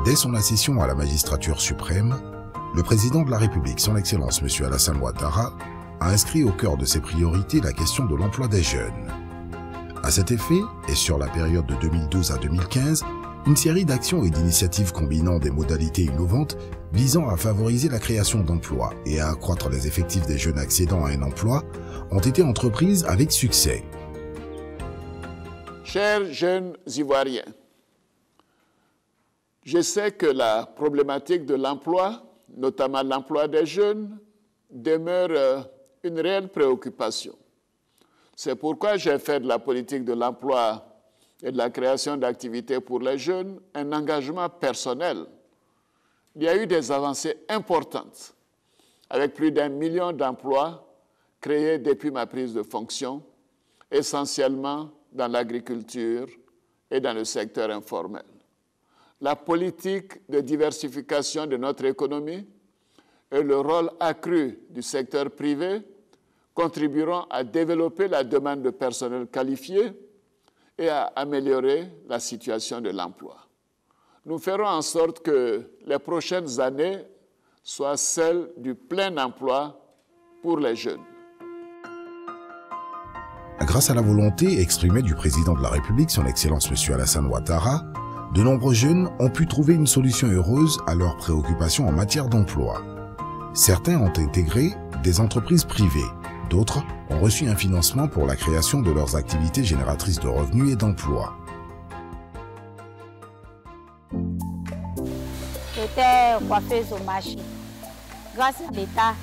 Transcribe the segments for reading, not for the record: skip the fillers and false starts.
Dès son accession à la magistrature suprême, le président de la République, son Excellence M. Alassane Ouattara, a inscrit au cœur de ses priorités la question de l'emploi des jeunes. À cet effet, et sur la période de 2012 à 2015, une série d'actions et d'initiatives combinant des modalités innovantes visant à favoriser la création d'emplois et à accroître les effectifs des jeunes accédant à un emploi ont été entreprises avec succès. Chers jeunes Ivoiriens, je sais que la problématique de l'emploi, notamment l'emploi des jeunes, demeure une réelle préoccupation. C'est pourquoi j'ai fait de la politique de l'emploi et de la création d'activités pour les jeunes un engagement personnel. Il y a eu des avancées importantes, avec plus d'1 million d'emplois créés depuis ma prise de fonction, essentiellement dans l'agriculture et dans le secteur informel. La politique de diversification de notre économie et le rôle accru du secteur privé contribueront à développer la demande de personnel qualifié et à améliorer la situation de l'emploi. Nous ferons en sorte que les prochaines années soient celles du plein emploi pour les jeunes. Grâce à la volonté exprimée du président de la République, son Excellence M. Alassane Ouattara, de nombreux jeunes ont pu trouver une solution heureuse à leurs préoccupations en matière d'emploi. Certains ont intégré des entreprises privées, d'autres ont reçu un financement pour la création de leurs activités génératrices de revenus et d'emplois. J'étais coiffeuse au marché. Grâce à l'État,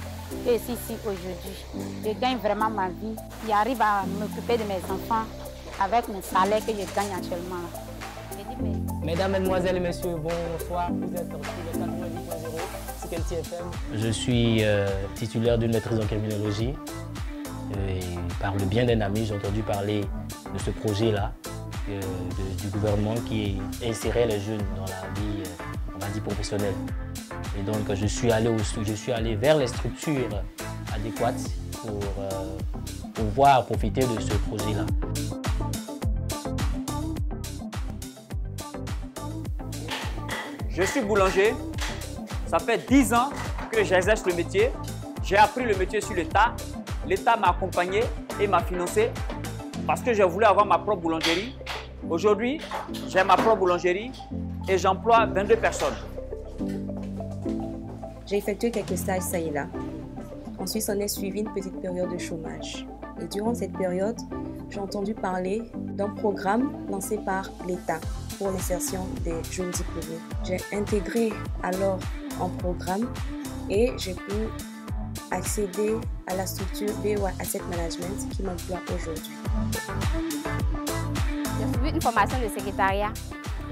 je suis ici aujourd'hui. Je gagne vraiment ma vie. J'arrive à m'occuper de mes enfants avec mon salaire que je gagne actuellement. Mesdames, Mesdemoiselles et Messieurs, bonsoir. Vous êtes sur le 90.0 Sikelti FM. Je suis titulaire d'une maîtrise en criminologie. Et par le bien d'un ami, j'ai entendu parler de ce projet-là du gouvernement qui insérait les jeunes dans la vie, on va dire, professionnelle. Et donc, je suis allé vers les structures adéquates pour pouvoir profiter de ce projet-là. Je suis boulanger. Ça fait 10 ans que j'exerce le métier. J'ai appris le métier sur l'État. L'État m'a accompagné et m'a financé parce que je voulais avoir ma propre boulangerie. Aujourd'hui, j'ai ma propre boulangerie et j'emploie 22 personnes. J'ai effectué quelques stages ça et là. Ensuite, on est suivi une petite période de chômage. Et durant cette période, j'ai entendu parler d'un programme lancé par l'État pour l'insertion des jeunes diplômés. J'ai intégré alors un programme et j'ai pu accéder à la structure BOA Asset Management qui m'emploie aujourd'hui. J'ai suivi une formation de secrétariat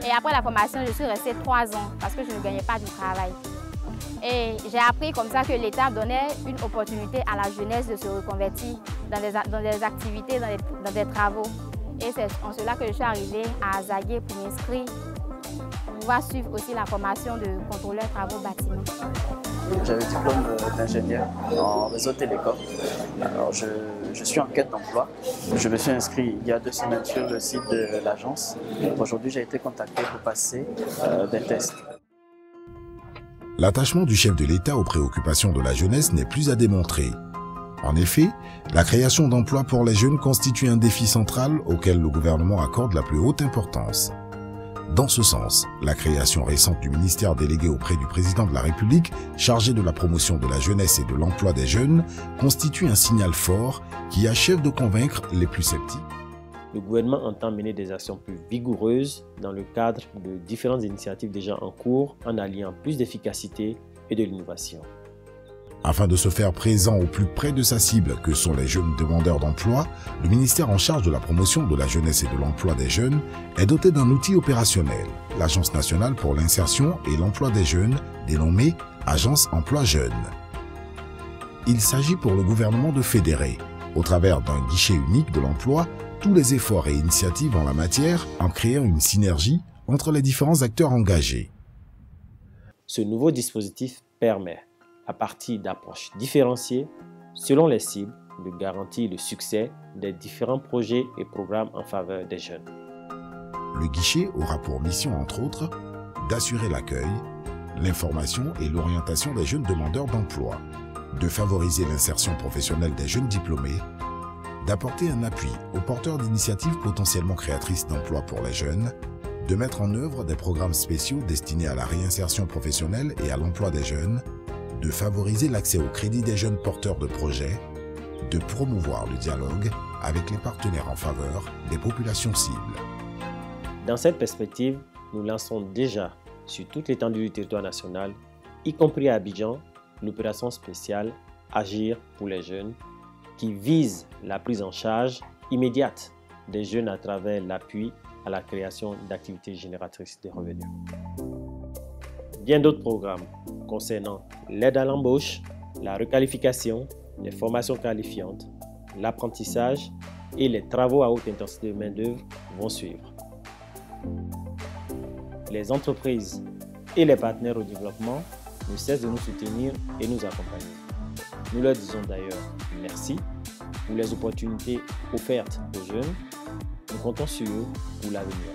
et après la formation, je suis restée 3 ans parce que je ne gagnais pas du travail. Et j'ai appris comme ça que l'État donnait une opportunité à la jeunesse de se reconvertir dans des activités, dans des travaux. Et c'est en cela que je suis arrivée à Azagué pour m'inscrire, pour pouvoir suivre aussi la formation de contrôleur travaux bâtiments. J'ai le diplôme d'ingénieur en réseau télécom. Alors je suis en quête d'emploi. Je me suis inscrit il y a 2 semaines sur le site de l'agence. Aujourd'hui, j'ai été contacté pour passer des tests. L'attachement du chef de l'État aux préoccupations de la jeunesse n'est plus à démontrer. En effet, la création d'emplois pour les jeunes constitue un défi central auquel le gouvernement accorde la plus haute importance. Dans ce sens, la création récente du ministère délégué auprès du président de la République, chargé de la promotion de la jeunesse et de l'emploi des jeunes, constitue un signal fort qui achève de convaincre les plus sceptiques. Le gouvernement entend mener des actions plus vigoureuses dans le cadre de différentes initiatives déjà en cours en alliant plus d'efficacité et de l'innovation. Afin de se faire présent au plus près de sa cible que sont les jeunes demandeurs d'emploi, le ministère en charge de la promotion de la jeunesse et de l'emploi des jeunes est doté d'un outil opérationnel, l'Agence nationale pour l'insertion et l'emploi des jeunes, dénommée Agence Emploi Jeunes. Il s'agit pour le gouvernement de fédérer, au travers d'un guichet unique de l'emploi, tous les efforts et initiatives en la matière en créant une synergie entre les différents acteurs engagés. Ce nouveau dispositif permet, à partir d'approches différenciées, selon les cibles, de garantir le succès des différents projets et programmes en faveur des jeunes. Le guichet aura pour mission, entre autres, d'assurer l'accueil, l'information et l'orientation des jeunes demandeurs d'emploi, de favoriser l'insertion professionnelle des jeunes diplômés, d'apporter un appui aux porteurs d'initiatives potentiellement créatrices d'emplois pour les jeunes, de mettre en œuvre des programmes spéciaux destinés à la réinsertion professionnelle et à l'emploi des jeunes, de favoriser l'accès au crédit des jeunes porteurs de projets, de promouvoir le dialogue avec les partenaires en faveur des populations cibles. Dans cette perspective, nous lançons déjà sur toute l'étendue du territoire national, y compris à Abidjan, l'opération spéciale Agir pour les jeunes, qui vise la prise en charge immédiate des jeunes à travers l'appui à la création d'activités génératrices de revenus. Bien d'autres programmes concernant l'aide à l'embauche, la requalification, les formations qualifiantes, l'apprentissage et les travaux à haute intensité de main-d'œuvre vont suivre. Les entreprises et les partenaires au développement ne cessent de nous soutenir et nous accompagner. Nous leur disons d'ailleurs merci pour les opportunités offertes aux jeunes. Nous comptons sur eux pour l'avenir.